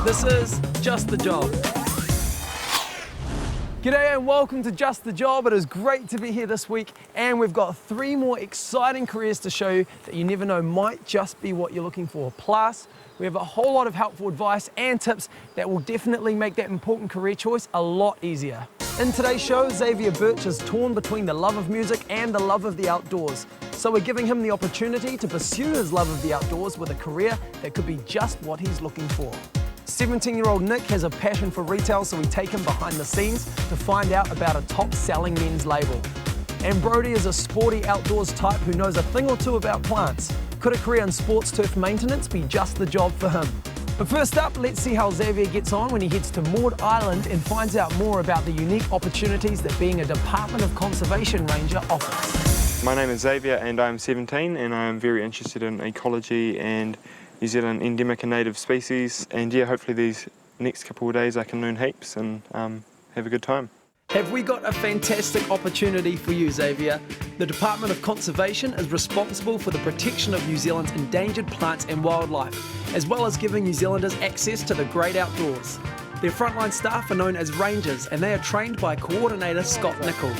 This is Just the Job. G'day and welcome to Just the Job. It is great to be here this week, and we've got 3 more exciting careers to show you that you never know might just be what you're looking for. Plus, we have a whole lot of helpful advice and tips that will definitely make that important career choice a lot easier. In today's show, Xavier Birch is torn between the love of music and the love of the outdoors. So we're giving him the opportunity to pursue his love of the outdoors with a career that could be just what he's looking for. 17-year-old Nick has a passion for retail, so we take him behind the scenes to find out about a top-selling men's label. And Brody is a sporty outdoors type who knows a thing or two about plants. Could a career in sports turf maintenance be just the job for him? But first up, let's see how Xavier gets on when he heads to Maud Island and finds out more about the unique opportunities that being a Department of Conservation Ranger offers. My name is Xavier and I'm 17 and I'm very interested in ecology and New Zealand endemic and native species, and yeah, hopefully these next couple of days I can learn heaps and have a good time. Have we got a fantastic opportunity for you, Xavier? The Department of Conservation is responsible for the protection of New Zealand's endangered plants and wildlife, as well as giving New Zealanders access to the great outdoors. Their frontline staff are known as Rangers, and they are trained by Coordinator Scott Nichol.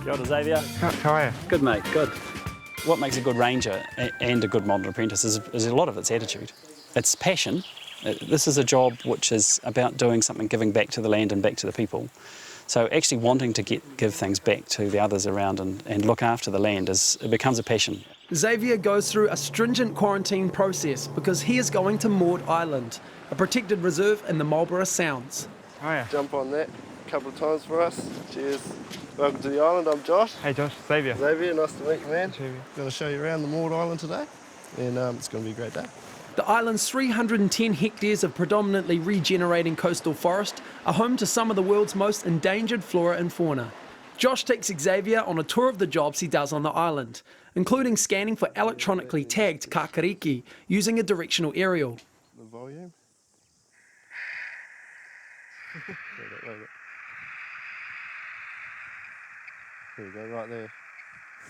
Kia ora, Xavier. How are you? Good, mate, good. What makes a good ranger and a good model apprentice is a lot of its attitude. It's passion. This is a job which is about doing something, giving back to the land and back to the people. So actually wanting to give things back to the others around and look after the land, it becomes a passion. Xavier goes through a stringent quarantine process because he is going to Maud Island, a protected reserve in the Marlborough Sounds. How are you? Jump on that a couple of times for us. Cheers. Welcome to the island, I'm Josh. Hey Josh, Xavier. Xavier, nice to meet you, man. Xavier. Going to show you around the Maud Island today, and it's going to be a great day. The island's 310 hectares of predominantly regenerating coastal forest are home to some of the world's most endangered flora and fauna. Josh takes Xavier on a tour of the jobs he does on the island, including scanning for electronically tagged kakariki using a directional aerial. The volume. There you go, right there.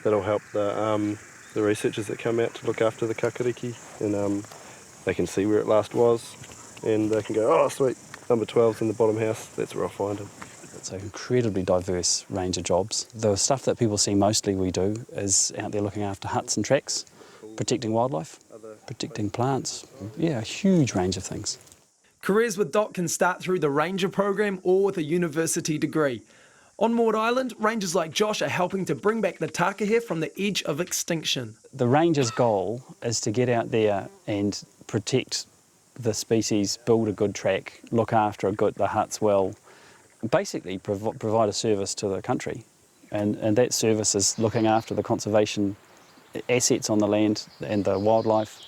That'll help the researchers that come out to look after the kakariki, and they can see where it last was, and they can go, oh sweet, number 12's in the bottom house, that's where I'll find him. It's an incredibly diverse range of jobs. The stuff that people see mostly we do is out there looking after huts and tracks, protecting wildlife, protecting plants, yeah, a huge range of things. Careers with DOC can start through the Ranger program or with a university degree. On Maud Island, rangers like Josh are helping to bring back the takahe from the edge of extinction. The ranger's goal is to get out there and protect the species, build a good track, look after the huts well, basically provide a service to the country. And that service is looking after the conservation assets on the land and the wildlife.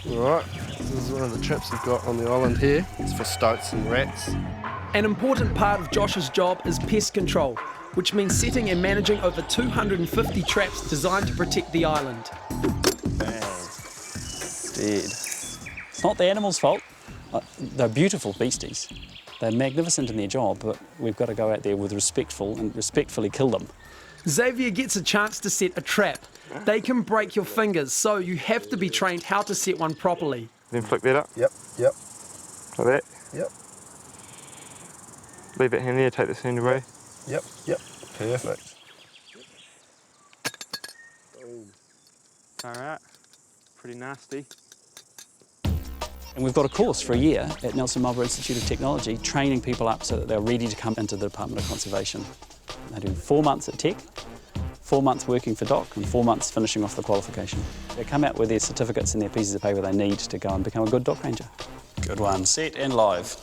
Alright, this is one of the traps we've got on the island here. It's for stoats and rats. An important part of Josh's job is pest control, which means setting and managing over 250 traps designed to protect the island. Bang. Dead. It's not the animal's fault. They're beautiful beasties. They're magnificent in their job, but we've got to go out there with respectfully kill them. Xavier gets a chance to set a trap. They can break your fingers, so you have to be trained how to set one properly. Then flick that up. Yep. Like that. Yep. Leave that hand there, take the sand away. Yep. Perfect. Alright, pretty nasty. And we've got a course for a year at Nelson Marlborough Institute of Technology, training people up so that they're ready to come into the Department of Conservation. They do 4 months at Tech, 4 months working for DOC, and 4 months finishing off the qualification. They come out with their certificates and their pieces of paper they need to go and become a good DOC ranger. Good one. Set and live.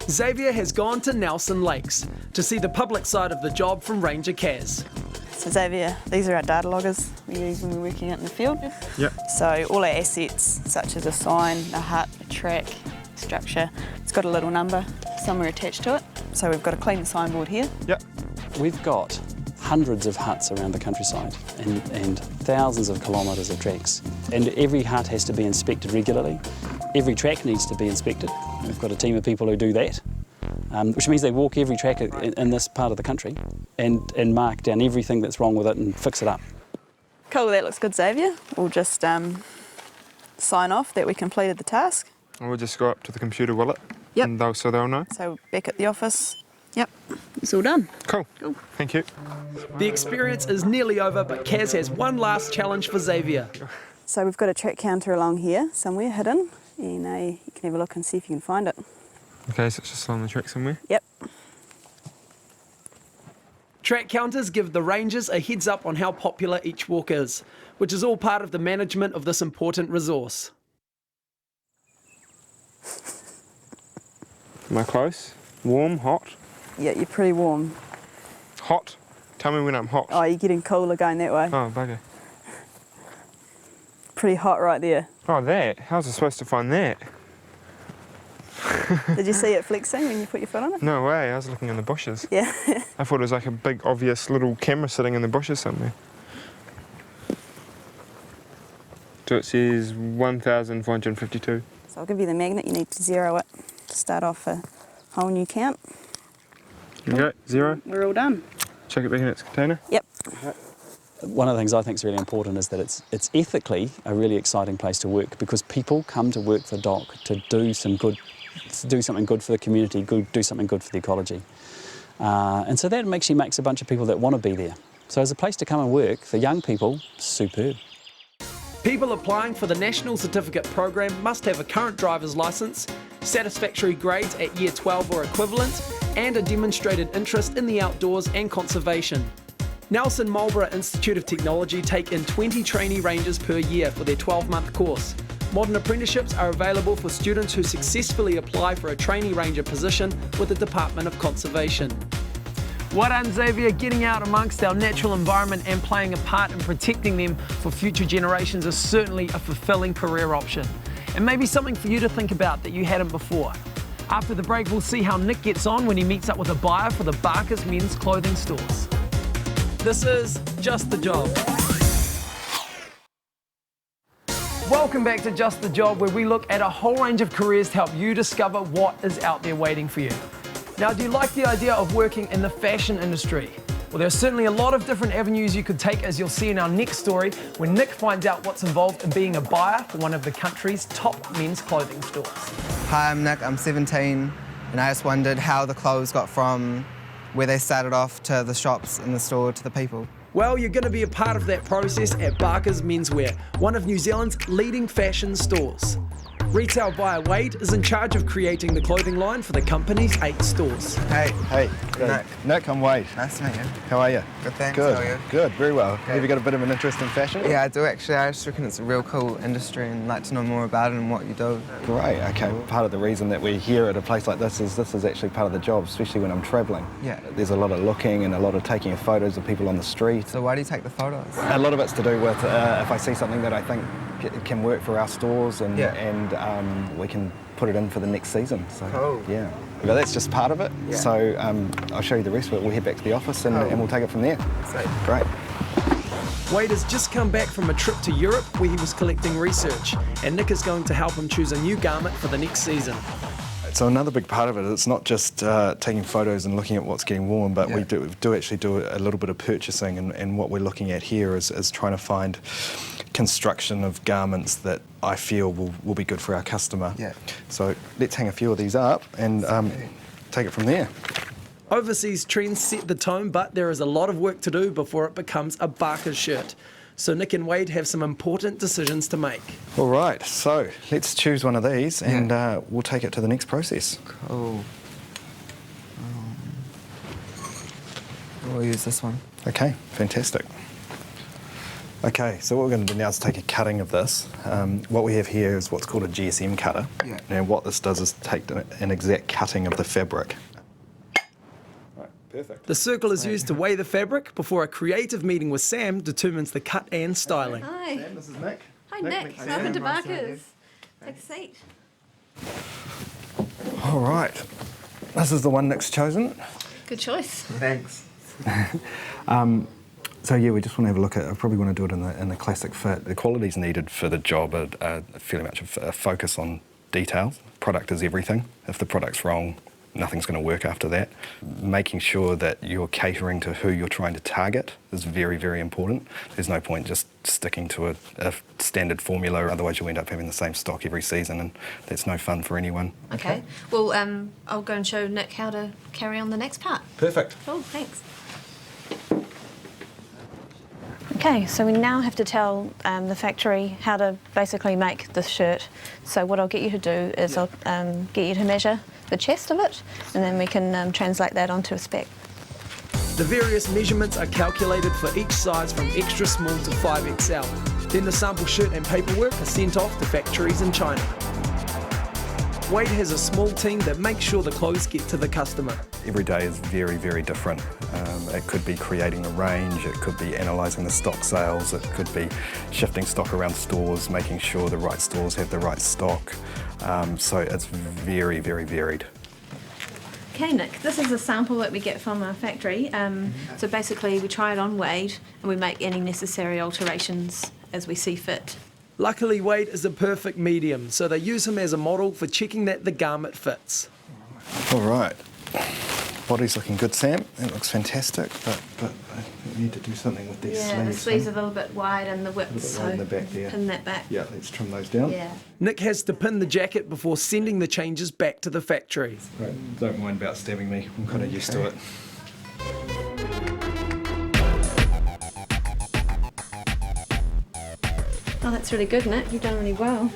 Xavier has gone to Nelson Lakes to see the public side of the job from Ranger Kaz. So Xavier, these are our data loggers we use when we're working out in the field. Yep. So all our assets, such as a sign, a hut, a track, structure, it's got a little number somewhere attached to it. So we've got to clean the signboard here. Yep. We've got hundreds of huts around the countryside and thousands of kilometres of tracks. And every hut has to be inspected regularly. Every track needs to be inspected. We've got a team of people who do that, which means they walk every track in this part of the country and mark down everything that's wrong with it and fix it up. Cool, that looks good, Xavier. We'll just sign off that we completed the task. We'll just go up to the computer, will it? Yep. And they'll know. So back at the office, yep, it's all done. Cool. Thank you. The experience is nearly over, but Kaz has one last challenge for Xavier. So we've got a track counter along here somewhere hidden, and you can have a look and see if you can find it. Okay, so it's just along the track somewhere. Yep. Track counters give the rangers a heads up on how popular each walk is, which is all part of the management of this important resource. Am I close? Warm, hot? Yeah, you're pretty warm. Hot? Tell me when I'm hot. Oh, you're getting cooler going that way. Oh, bugger. Pretty hot right there. Oh, that? How was I supposed to find that? Did you see it flexing when you put your foot on it? No way, I was looking in the bushes. Yeah. I thought it was like a big, obvious little camera sitting in the bushes somewhere. So it says 1,452. So I'll give you the magnet. You need to zero it to start off a whole new count. Okay, 0. We're all done. Chuck it back in its container. Yep. One of the things I think is really important is that it's ethically a really exciting place to work, because people come to work for DOC to do something good for the community, do something good for the ecology. And so that actually makes a bunch of people that want to be there. So as a place to come and work for young people, superb. People applying for the National Certificate Program must have a current driver's licence, satisfactory grades at Year 12 or equivalent, and a demonstrated interest in the outdoors and conservation. Nelson Marlborough Institute of Technology take in 20 trainee rangers per year for their 12-month course. Modern apprenticeships are available for students who successfully apply for a trainee ranger position with the Department of Conservation. Well done, Xavier. Getting out amongst our natural environment and playing a part in protecting them for future generations is certainly a fulfilling career option. And maybe something for you to think about that you hadn't before. After the break, we'll see how Nick gets on when he meets up with a buyer for the Barker's men's clothing stores. This is Just the Job. Welcome back to Just the Job, where we look at a whole range of careers to help you discover what is out there waiting for you. Now, do you like the idea of working in the fashion industry? Well, there's certainly a lot of different avenues you could take, as you'll see in our next story, when Nick finds out what's involved in being a buyer for one of the country's top men's clothing stores. Hi, I'm Nick, I'm 17, and I just wondered how the clothes got from where they started off to the shops in the store to the people. Well, you're going to be a part of that process at Barker's Menswear, one of New Zealand's leading fashion stores. Retail buyer Wade is in charge of creating the clothing line for the company's 8 stores. Hey. Hey, Nick. Nick, I'm Wade. Nice to meet you. How are you? Good, thanks. Good. How are you? Good, very well. Have you got a bit of an interest in fashion? Yeah, I do actually. I just reckon it's a real cool industry and like to know more about it and what you do. Great, okay. Part of the reason that we're here at a place like this is actually part of the job, especially when I'm travelling. Yeah. There's a lot of looking and a lot of taking of photos of people on the street. So why do you take the photos? A lot of it's to do with if I see something that I think can work for our stores and we can put it in for the next season. So, Cool. Yeah. But that's just part of it. Yeah. So I'll show you the rest of it. We'll head back to the office and we'll take it from there. Sweet. Great. Wade has just come back from a trip to Europe where he was collecting research, and Nick is going to help him choose a new garment for the next season. So another big part of it, it's not just taking photos and looking at what's getting worn, but we do actually do a little bit of purchasing, and what we're looking at here is trying to find construction of garments that I feel will be good for our customer. Yeah. So let's hang a few of these up and take it from there. Overseas trends set the tone, but there is a lot of work to do before it becomes a Barker's shirt. So Nick and Wade have some important decisions to make. All right, so let's choose one of these and we'll take it to the next process. Cool. We'll use this one. Okay, fantastic. Okay, so what we're going to do now is take a cutting of this. What we have here is what's called a GSM cutter. Yeah. And what this does is take an exact cutting of the fabric. Right, perfect. The circle is used to weigh the fabric before a creative meeting with Sam determines the cut and styling. Hi. Sam, this is Nick. Hi, Nick. Welcome to Barker's. Take a seat. All right, this is the one Nick's chosen. Good choice. Thanks. So yeah, we just want to have a look at. I probably want to do it in the classic fit. The qualities needed for the job are fairly much a focus on detail. Product is everything. If the product's wrong, nothing's going to work after that. Making sure that you're catering to who you're trying to target is very, very important. There's no point just sticking to a standard formula, otherwise you'll end up having the same stock every season, and that's no fun for anyone. Okay. Well, I'll go and show Nick how to carry on the next part. Perfect. Cool, thanks. Okay, so we now have to tell the factory how to basically make this shirt. So what I'll get you to do is I'll get you to measure the chest of it, and then we can translate that onto a spec. The various measurements are calculated for each size from extra small to 5XL. Then the sample shirt and paperwork are sent off to factories in China. Wade has a small team that makes sure the clothes get to the customer. Every day is very, very different. It could be creating a range, it could be analysing the stock sales, it could be shifting stock around stores, making sure the right stores have the right stock. So it's very, very varied. Okay, Nick, this is a sample that we get from our factory. So basically we try it on Wade and we make any necessary alterations as we see fit. Luckily, Wade is a perfect medium, so they use him as a model for checking that the garment fits. All right. Body's looking good, Sam. That looks fantastic, but I need to do something with these sleeves. Yeah, the sleeves are a little bit wide and the width, so in the back there. pin that back. Yeah, let's trim those down. Yeah. Nick has to pin the jacket before sending the changes back to the factory. Right. Don't mind about stabbing me. I'm kind of used to it. Oh, that's really good, Nick. You've done really well.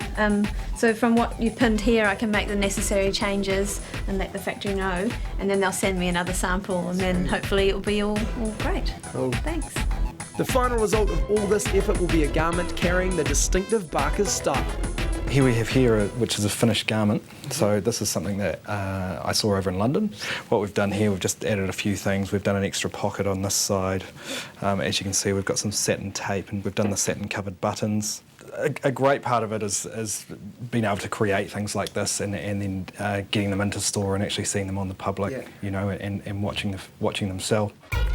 So from what you've pinned here, I can make the necessary changes and let the factory know, and then they'll send me another sample, and then hopefully it'll be all great. Cool. Thanks. The final result of all this effort will be a garment carrying the distinctive Barker's style. Here we have here, which is a finished garment. So this is something that I saw over in London. What we've done here, we've just added a few things. We've done an extra pocket on this side. As you can see, we've got some satin tape, and we've done the satin covered buttons. A great part of it is being able to create things like this and then getting them into store and actually seeing them on the public, you know, and watching them sell.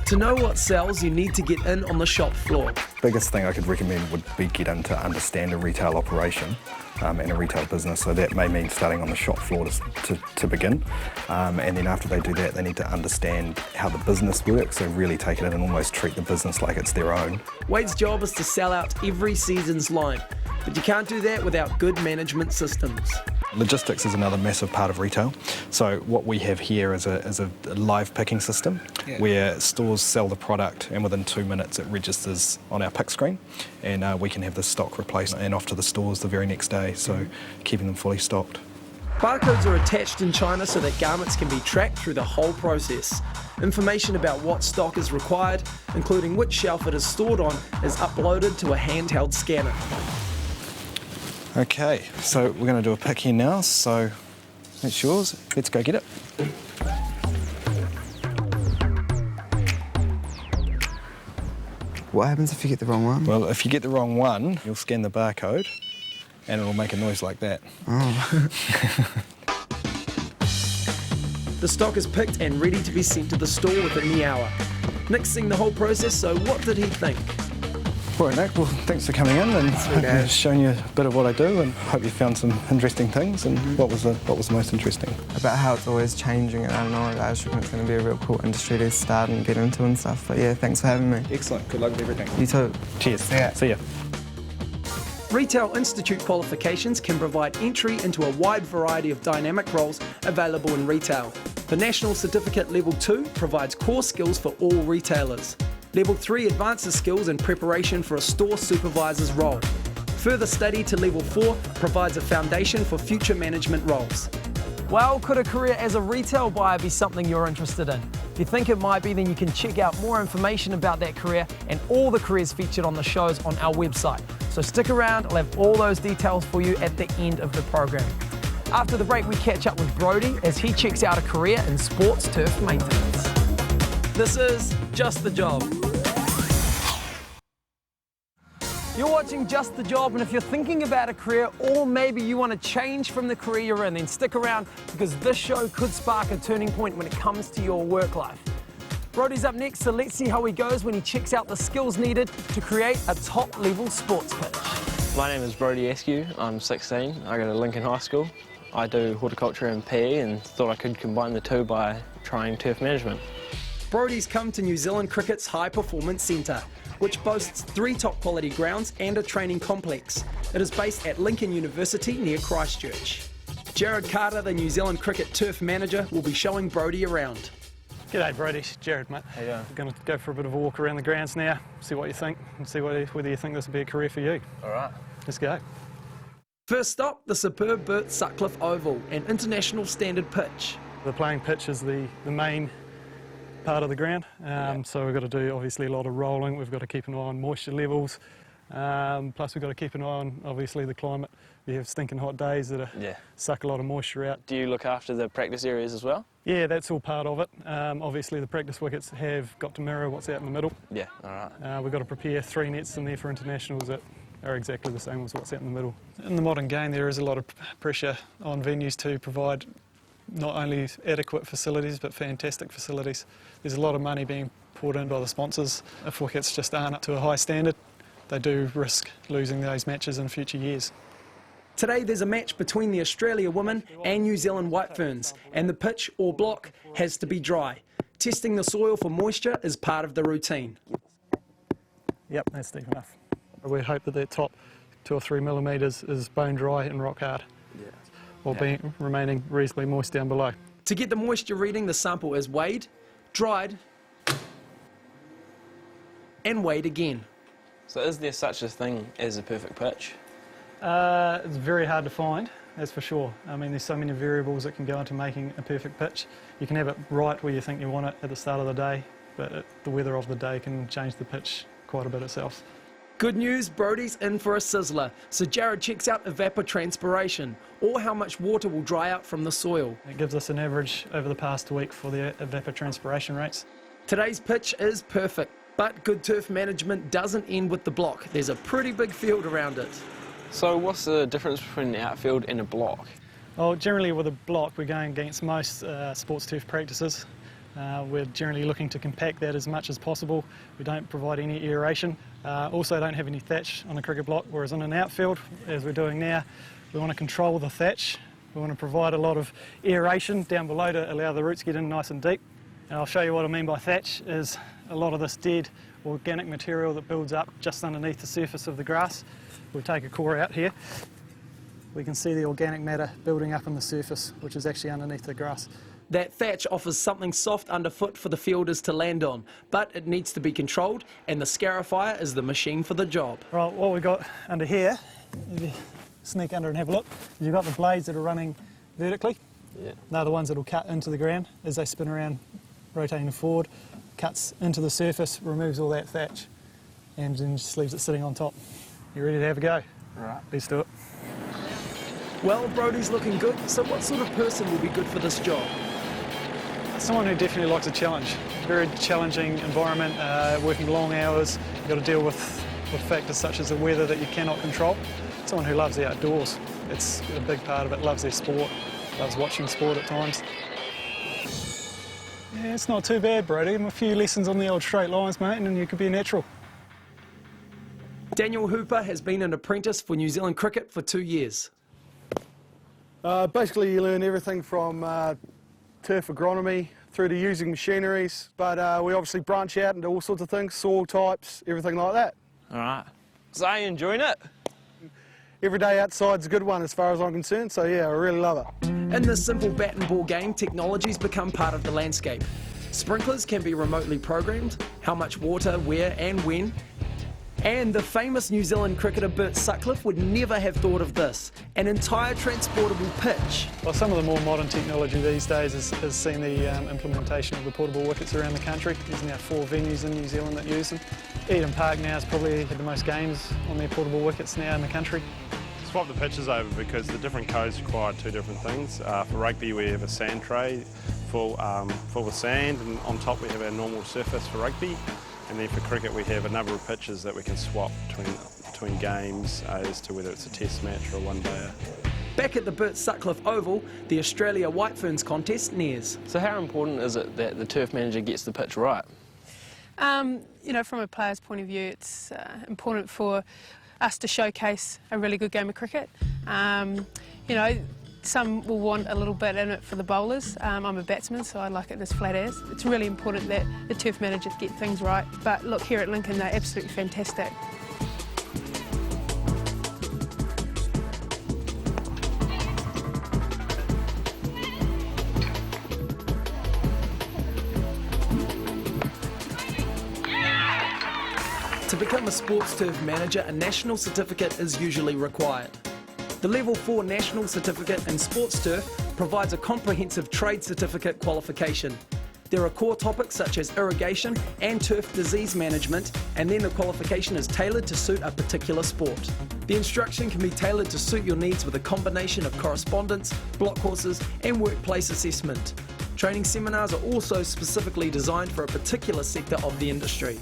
To know what sells, you need to get in on the shop floor. Biggest thing I could recommend would be get in to understand a retail operation and a retail business. So that may mean starting on the shop floor to begin. And then after they do that, they need to understand how the business works. So really take it in and almost treat the business like it's their own. Wade's job is to sell out every season's line, but you can't do that without good management systems. Logistics is another massive part of retail. So what we have here is a live picking system where stores sell the product and within 2 minutes it registers on our pick screen, and we can have the stock replaced and off to the stores the very next day, so keeping them fully stocked. Barcodes are attached in China so that garments can be tracked through the whole process. Information about what stock is required, including which shelf it is stored on, is uploaded to a handheld scanner. Okay, so we're going to do a pick here now, so that's yours. Let's go get it. What happens if you get the wrong one? Well, if you get the wrong one, you'll scan the barcode and it'll make a noise like that. Oh. The stock is picked and ready to be sent to the store within the hour. Nick's seen the whole process, so what did he think? All right, Nick, well, thanks for coming in and I've shown you a bit of what I do, and hope you found some interesting things. And what was the most interesting? About how it's always changing, and I don't know, I just reckon it's going to be a real cool industry to start and get into and stuff. But yeah, thanks for having me. Excellent, good luck with everything. You too. Cheers. See ya. Retail Institute qualifications can provide entry into a wide variety of dynamic roles available in retail. The National Certificate Level 2 provides core skills for all retailers. Level 3 advances skills in preparation for a store supervisor's role. Further study to Level 4 provides a foundation for future management roles. Well, could a career as a retail buyer be something you're interested in? If you think it might be, then you can check out more information about that career and all the careers featured on the shows on our website. So stick around, I'll have all those details for you at the end of the program. After the break, we catch up with Brody as he checks out a career in sports turf maintenance. This is Just the Job. You're watching Just the Job, and if you're thinking about a career, or maybe you want to change from the career you're in, then stick around because this show could spark a turning point when it comes to your work life. Brody's up next, so let's see how he goes when he checks out the skills needed to create a top-level sports pitch. My name is Brody Askew. I'm 16. I go to Lincoln High School. I do horticulture and PE and thought I could combine the two by trying turf management. Brody's come to New Zealand Cricket's High Performance Centre, which boasts 3 top quality grounds and a training complex. It is based at Lincoln University near Christchurch. Jared Carter, the New Zealand Cricket turf manager, will be showing Brody around. G'day Brody, Jared mate. How you doing? We're going to go for a bit of a walk around the grounds now, see what you think and see whether you think this will be a career for you. Alright. Let's go. First stop, the superb Burt Sutcliffe Oval, an international standard pitch. The playing pitch is the main part of the ground, so we've got to do obviously a lot of rolling. We've got to keep an eye on moisture levels, plus we've got to keep an eye on obviously the climate. We have stinking hot days that suck a lot of moisture out. Do you look after the practice areas as well? Yeah, that's all part of it. Obviously the practice wickets have got to mirror what's out in the middle. Yeah, alright. We've got to prepare 3 nets in there for internationals that are exactly the same as what's out in the middle. In the modern game there is a lot of pressure on venues to provide not only adequate facilities but fantastic facilities. There's a lot of money being poured in by the sponsors. If wickets just aren't up to a high standard, they do risk losing those matches in future years. Today there's a match between the Australia women and New Zealand White Ferns, and the pitch or block has to be dry. Testing the soil for moisture is part of the routine. Yep, that's deep enough. We hope that that top 2 or 3 millimetres is bone dry and rock hard, while remaining reasonably moist down below. To get the moisture reading, the sample is weighed, dried, and weighed again. So is there such a thing as a perfect pitch? It's very hard to find, that's for sure. I mean, there's so many variables that can go into making a perfect pitch. You can have it right where you think you want it at the start of the day, but the weather of the day can change the pitch quite a bit itself. Good news, Brody's in for a sizzler, so Jared checks out evapotranspiration, or how much water will dry out from the soil. It gives us an average over the past week for the evapotranspiration rates. Today's pitch is perfect, but good turf management doesn't end with the block. There's a pretty big field around it. So what's the difference between an outfield and a block? Well, generally with a block we're going against most sports turf practices. We're generally looking to compact that as much as possible. We don't provide any aeration. Also don't have any thatch on a cricket block, whereas in an outfield, as we're doing now, we want to control the thatch. We want to provide a lot of aeration down below to allow the roots to get in nice and deep. And I'll show you what I mean by thatch is a lot of this dead organic material that builds up just underneath the surface of the grass. We'll take a core out here. We can see the organic matter building up on the surface, which is actually underneath the grass. That thatch offers something soft underfoot for the fielders to land on, but it needs to be controlled, and the scarifier is the machine for the job. Right, what we've got under here, if you sneak under and have a look, you've got the blades that are running vertically. Yeah. They're the ones that will cut into the ground as they spin around, rotating forward, cuts into the surface, removes all that thatch, and then just leaves it sitting on top. You ready to have a go? Right. Let's do it. Well, Brody's looking good, so what sort of person will be good for this job? Someone who definitely likes a challenge. Very challenging environment, working long hours. You've got to deal with factors such as the weather that you cannot control. Someone who loves the outdoors. It's a big part of it, loves their sport, loves watching sport at times. Yeah, it's not too bad, Brody. Give him a few lessons on the old straight lines, mate, and then you could be a natural. Daniel Hooper has been an apprentice for New Zealand Cricket for 2 years. Basically, you learn everything from turf agronomy through to using machineries, but we obviously branch out into all sorts of things, soil types, everything like that. All right. So are you enjoying it? Every day outside's a good one as far as I'm concerned, so yeah, I really love it. In this simple bat and ball game, technology's become part of the landscape. Sprinklers can be remotely programmed, how much water, where and when. And the famous New Zealand cricketer Burt Sutcliffe would never have thought of this, an entire transportable pitch. Well, some of the more modern technology these days has seen the implementation of the portable wickets around the country. There's now 4 venues in New Zealand that use them. Eden Park now has probably had the most games on their portable wickets now in the country. Swap the pitches over because the different codes require 2 different things. For rugby we have a sand tray full with sand, and on top we have our normal surface for rugby. And then for cricket we have a number of pitches that we can swap between games as to whether it's a test match or a one-dayer. Back at the Burt Sutcliffe Oval, the Australia White Ferns contest nears. So how important is it that the turf manager gets the pitch right? You know, from a player's point of view, it's important for us to showcase a really good game of cricket. You know, Some will want a little bit in it for the bowlers. I'm a batsman, so I like it as flat as. It's really important that the turf managers get things right. But look, here at Lincoln, they're absolutely fantastic. To become a sports turf manager, a national certificate is usually required. The Level 4 National Certificate in Sports Turf provides a comprehensive trade certificate qualification. There are core topics such as irrigation and turf disease management, and then the qualification is tailored to suit a particular sport. The instruction can be tailored to suit your needs with a combination of correspondence, block courses and workplace assessment. Training seminars are also specifically designed for a particular sector of the industry.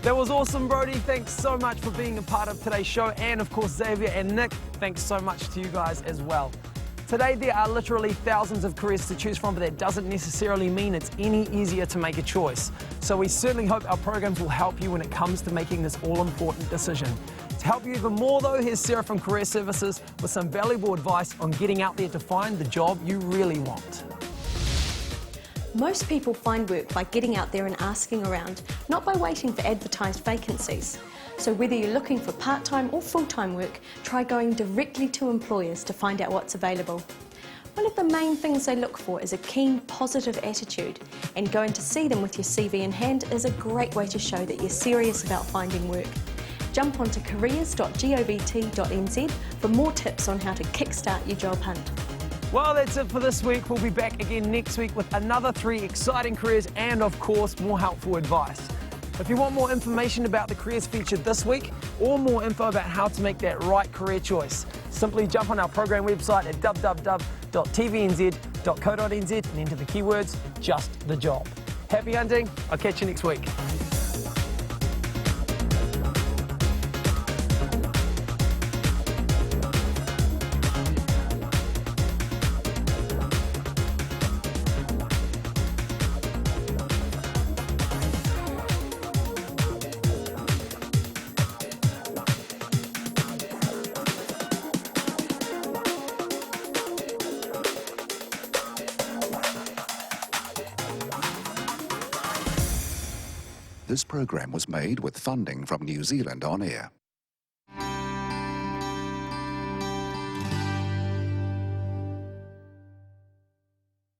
That was awesome, Brody. Thanks so much for being a part of today's show. And of course, Xavier and Nick, thanks so much to you guys as well. Today, there are literally thousands of careers to choose from, but that doesn't necessarily mean it's any easier to make a choice. So we certainly hope our programs will help you when it comes to making this all-important decision. To help you even more though, here's Sarah from Career Services with some valuable advice on getting out there to find the job you really want. Most people find work by getting out there and asking around, not by waiting for advertised vacancies. So whether you're looking for part-time or full-time work, try going directly to employers to find out what's available. One of the main things they look for is a keen, positive attitude, and going to see them with your CV in hand is a great way to show that you're serious about finding work. Jump onto careers.govt.nz for more tips on how to kickstart your job hunt. Well, that's it for this week. We'll be back again next week with another 3 exciting careers and, of course, more helpful advice. If you want more information about the careers featured this week or more info about how to make that right career choice, simply jump on our program website at www.tvnz.co.nz and enter the keywords, just the job. Happy hunting. I'll catch you next week. This program was made with funding from New Zealand On Air.